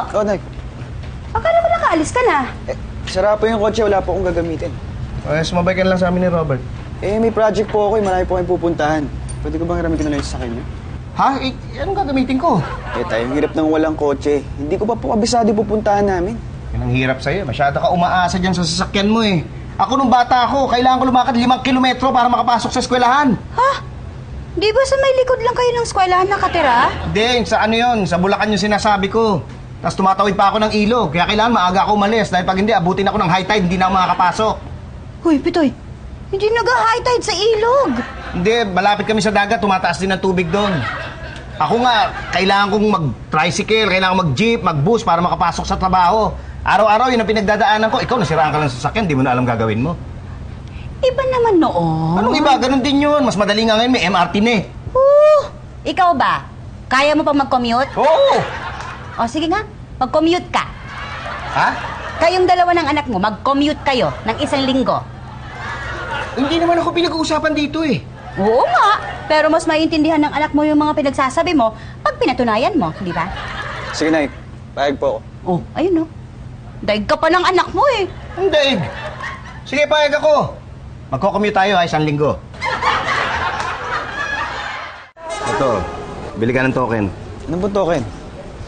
Oh, Nay. Akala ko nakaalis ka na. Sara po yung kotse, wala po akong gagamitin. Sumabay ka na lang sa amin ni Robert. May project po ako, marami po kayong pupuntahan. Pwede ko bang hiramitin na lang yung sasakyan niyo? Ha? Anong gagamitin ko? Tayo, ang hirap ng walang kotse. Hindi ko pa po kabisado yung pupuntahan namin. Yan ang hirap sa'yo. Masyado ka umaasa dyan sa sasakyan mo eh. Ako nung bata ako, kailangan ko lumakad 5 kilometro para makapasok sa eskwelahan. Ha? Di ba sa may likod lang kayo ng eskwelahan nakatira? Hindi, sa ano yun? Sa Bulacan yung sinasabi ko. Tapos tumatawid pa ako ng ilog. Kaya kailangan maaga ako umalis. Dahil pag hindi, abutin ako ng high tide, hindi na ako makakapasok. Hoy, Pitoy. Hindi nag-high tide sa ilog. Hindi, malapit kami sa dagat. Tumataas din ang tubig doon. Ako nga, kailangan kong mag-tricycle, kailangan kong mag-jeep, mag-bus para makapasok sa trabaho. Araw-araw yun ang pinagdadaanan ko. Ikaw, nasiraan ka lang sa sasakyan, di mo na alam gagawin mo. Iba naman noon. Anong iba? Ganun din yun. Mas madali nga ngayon, may MRT na eh. Ikaw ba? Kaya mo pa mag-commute? Oo! O sige nga, mag-commute ka. Ha? Kayong dalawa ng anak mo, mag-commute kayo ng 1 linggo. Hindi naman ako pinag-uusapan dito eh. Oo nga, pero mas maiintindihan ng anak mo yung mga pinagsasabi mo pag pinatunayan mo, di ba? Sige, Nay. Payag po ako. Oh, ayun no. Daig ka pa ng anak mo eh. Hindi. Sige, payag ako. Magko-commute tayo 1 linggo. Ito, bili ka ng token. Ano po token?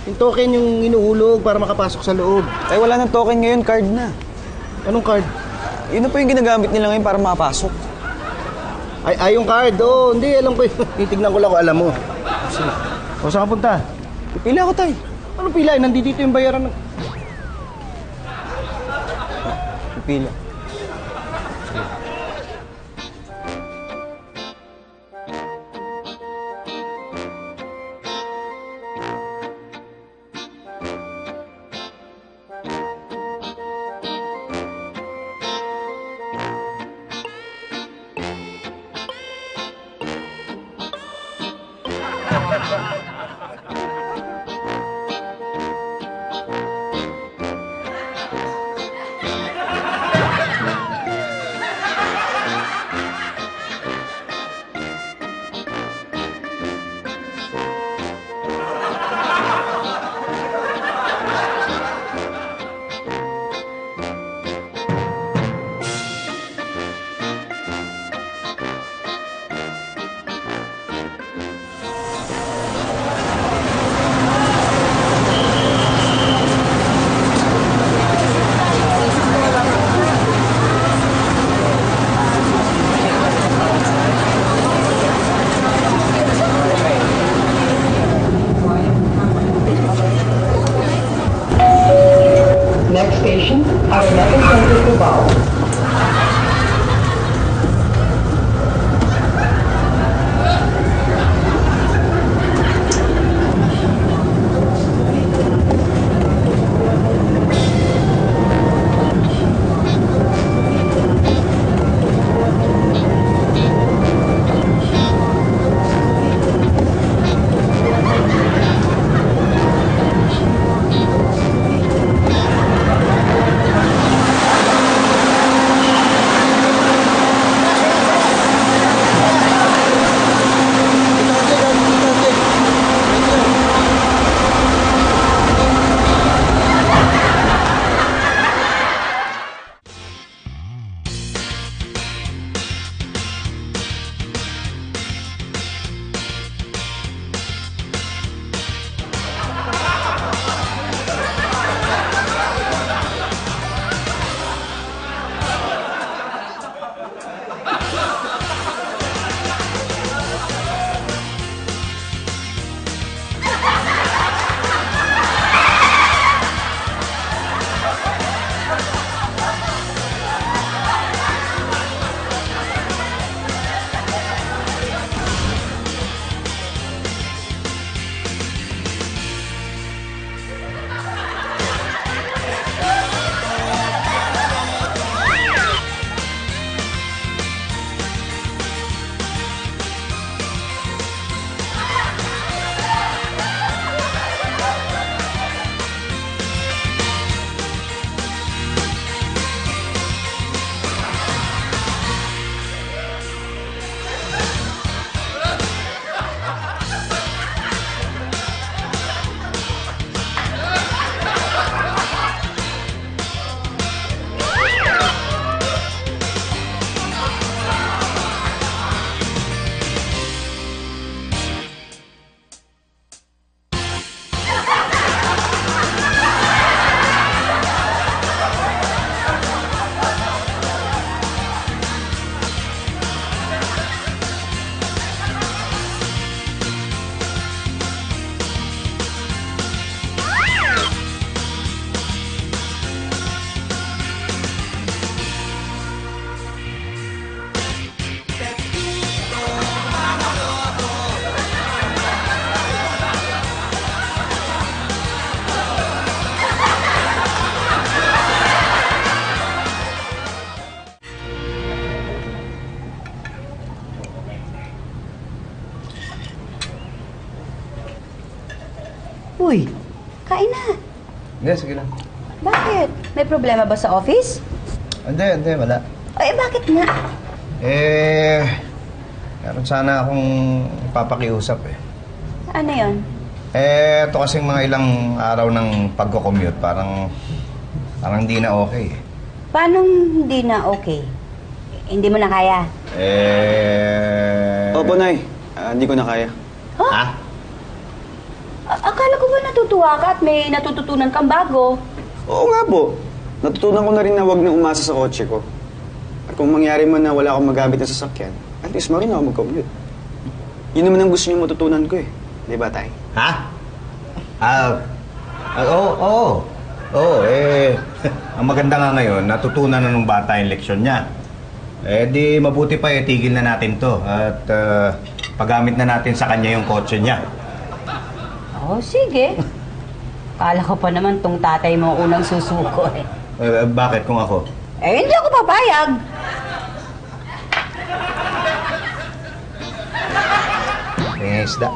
Yung token yung inuhulog para makapasok sa loob. Wala nang token ngayon, card na. Anong card? Yun na po yung ginagamit nila ngayon para makapasok. Ay, yung card. Oo, hindi, alam ko. Titignan ko lang kung alam mo. Sige. O, saan ka punta? Pipila ako, Tay. Anong pila? Nandito yung bayaran ng... Pipila. Uy, kain na. Hindi, sige lang. Bakit? May problema ba sa office? Hindi, wala. Eh, bakit nga? Meron sana akong papakiusap eh. Ano yon? Ito kasing mga ilang araw ng pagko-commute, parang hindi na okay. Paano hindi na okay? Hindi mo na kaya? Opo, Nay. Hindi ko na kaya. Ha? Akala ko ba natutuwa ka at may natututunan kang bago? Oo nga po. Natutunan ko na rin na huwag na umasa sa kotse ko. At kung mangyari man na wala akong magamit na sasakyan, at least marunong ako mag-commute. Yun naman ang gusto niyo matutunan ko eh. Di ba, Tay? Ha? Oo. Ang maganda nga ngayon, natutunan na ng bata yung leksyon niya. Di mabuti pa tigil na natin to at paggamit na natin sa kanya yung kotse niya. Oh, sige. Kala ko pa naman tong tatay mo unang susuko eh. Bakit kung ako? Eh, hindi ako papayag. Isda.